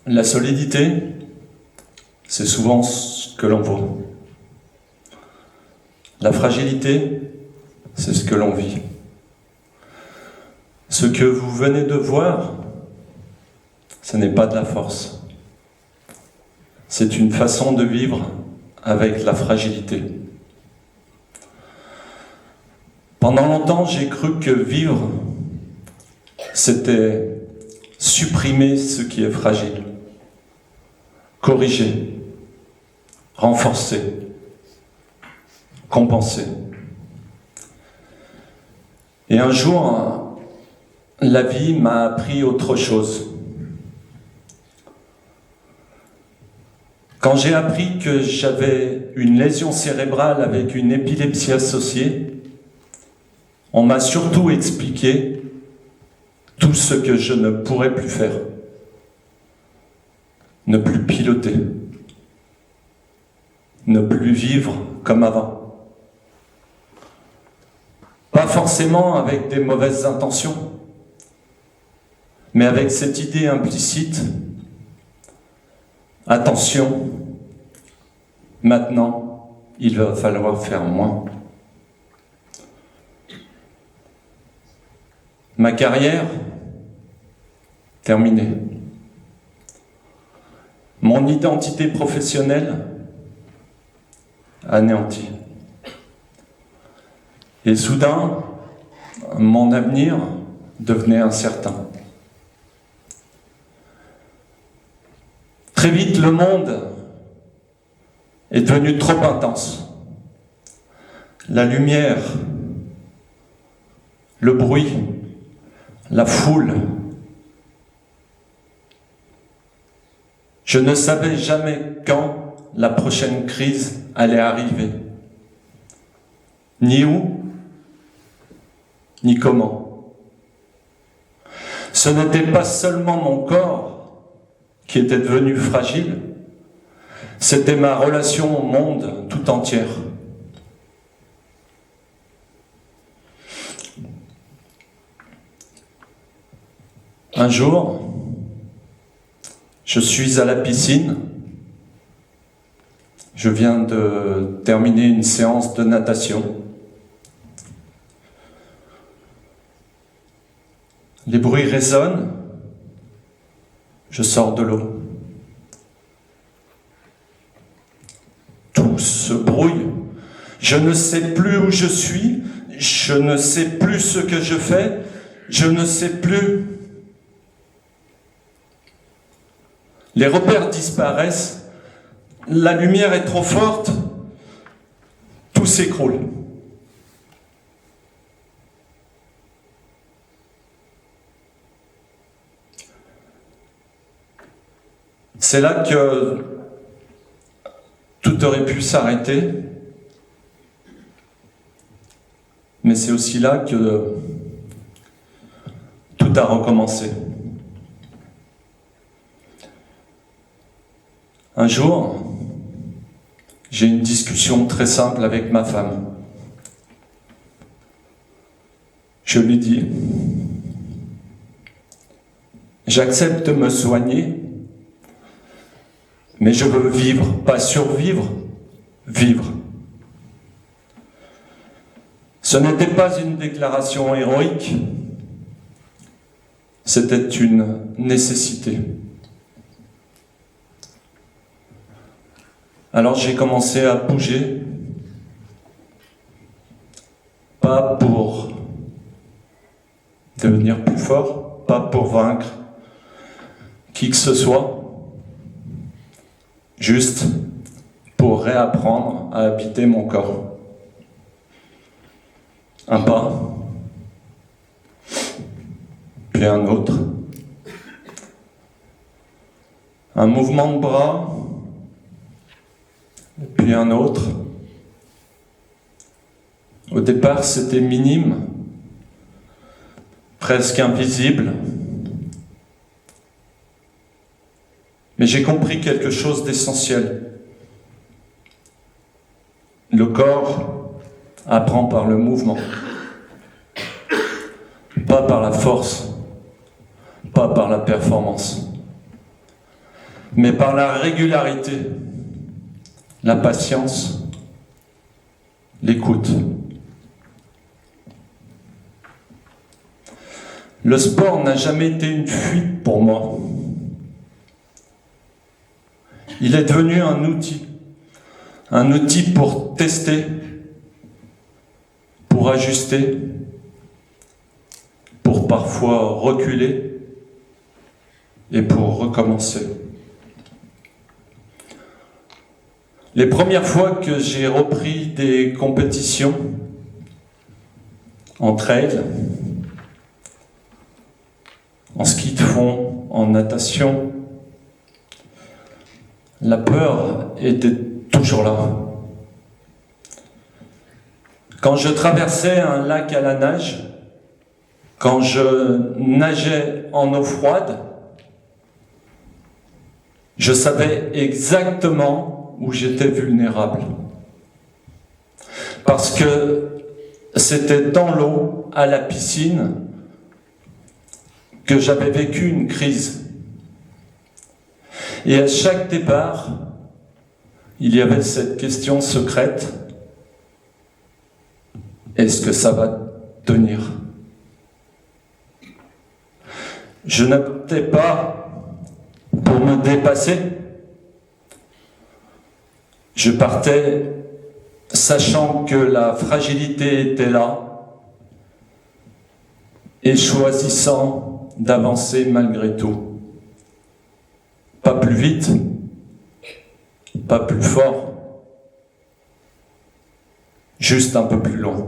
La solidité, c'est souvent ce que l'on vaut. La fragilité, c'est ce que l'on vit. Ce que vous venez de voir, ce n'est pas de la force. C'est une façon de vivre avec la fragilité. Pendant longtemps, j'ai cru que vivre, c'était supprimer ce qui est fragile, corriger, renforcer, compenser. Et un jour, la vie m'a appris autre chose. Quand j'ai appris que j'avais une lésion cérébrale avec une épilepsie associée, on m'a surtout expliqué tout ce que je ne pourrais plus faire. Ne plus piloter. Ne plus vivre comme avant. Pas forcément avec des mauvaises intentions, mais avec cette idée implicite. Attention, maintenant, il va falloir faire moins. Ma carrière, terminée. Mon identité professionnelle, anéantie. Et soudain, mon avenir devenait incertain. Très vite, le monde est devenu trop intense. La lumière, le bruit, la foule. Je ne savais jamais quand la prochaine crise allait arriver, ni où, ni comment. Ce n'était pas seulement mon corps qui était devenu fragile, c'était ma relation au monde tout entière. Un jour, je suis à la piscine. Je viens de terminer une séance de natation. Les bruits résonnent. Je sors de l'eau. Tout se brouille. Je ne sais plus où je suis. Je ne sais plus ce que je fais. Je ne sais plus. Les repères disparaissent, la lumière est trop forte, tout s'écroule. C'est là que tout aurait pu s'arrêter, mais c'est aussi là que tout a recommencé. Un jour, j'ai une discussion très simple avec ma femme. Je lui dis, j'accepte de me soigner, mais je veux vivre, pas survivre, vivre. Ce n'était pas une déclaration héroïque, c'était une nécessité. Alors j'ai commencé à bouger, pas pour devenir plus fort, pas pour vaincre qui que ce soit, juste pour réapprendre à habiter mon corps. Un pas, puis un autre, un mouvement de bras, puis un autre. Au départ, c'était minime, presque invisible. Mais j'ai compris quelque chose d'essentiel. Le corps apprend par le mouvement, pas par la force, pas par la performance. mais par la régularité, la patience, l'écoute. Le sport n'a jamais été une fuite pour moi. Il est devenu un outil pour tester, pour ajuster, pour parfois reculer et pour recommencer. Les premières fois que j'ai repris des compétitions en trail, en ski de fond, en natation, la peur était toujours là. Quand je traversais un lac à la nage, quand je nageais en eau froide, je savais exactement où j'étais vulnérable. Parce que c'était dans l'eau, à la piscine, que j'avais vécu une crise. Et à chaque départ, il y avait cette question secrète: est-ce que ça va tenir? Je n'optais pas pour me dépasser. Je partais sachant que la fragilité était là et choisissant d'avancer malgré tout. Pas plus vite, pas plus fort, juste un peu plus loin.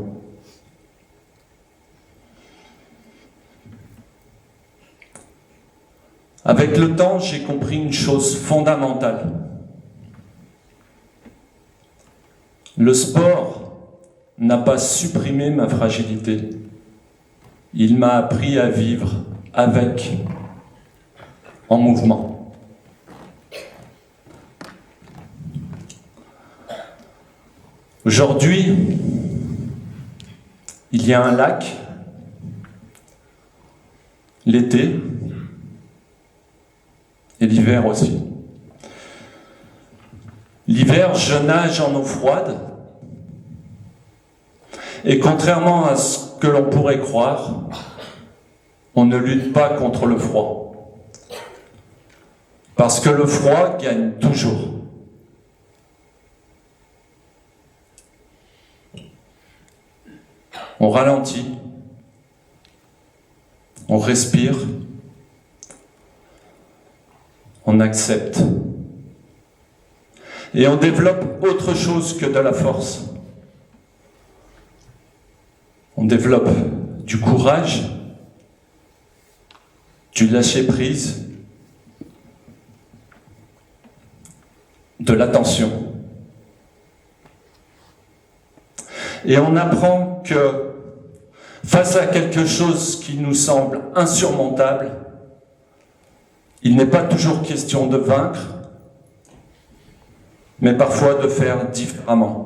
Avec le temps, j'ai compris une chose fondamentale. Le sport n'a pas supprimé ma fragilité. Il m'a appris à vivre avec, en mouvement. Aujourd'hui, il y a un lac, l'été, et l'hiver aussi. L'hiver, je nage en eau froide, et contrairement à ce que l'on pourrait croire, on ne lutte pas contre le froid. Parce que le froid gagne toujours. On ralentit, on respire, on accepte. Et on développe autre chose que de la force. On développe du courage, du lâcher-prise, de l'attention. Et on apprend que face à quelque chose qui nous semble insurmontable, il n'est pas toujours question de vaincre, mais parfois de faire différemment.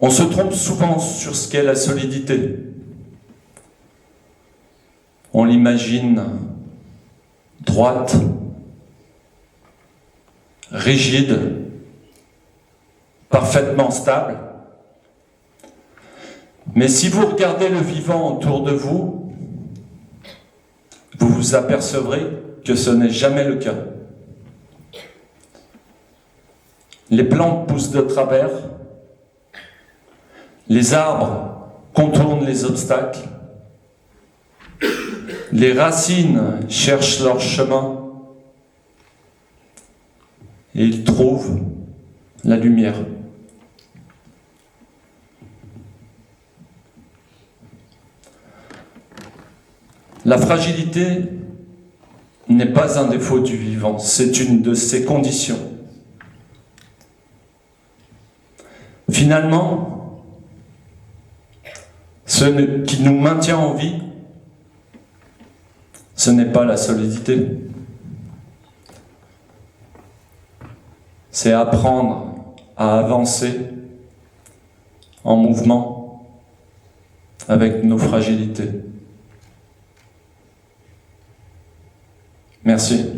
On se trompe souvent sur ce qu'est la solidité. On l'imagine droite, rigide, parfaitement stable. Mais si vous regardez le vivant autour de vous, vous vous apercevrez que ce n'est jamais le cas. Les plantes poussent de travers, les arbres contournent les obstacles, les racines cherchent leur chemin et ils trouvent la lumière. La fragilité n'est pas un défaut du vivant, c'est une de ses conditions. Finalement, ce qui nous maintient en vie, ce n'est pas la solidité. C'est apprendre à avancer en mouvement avec nos fragilités. Merci.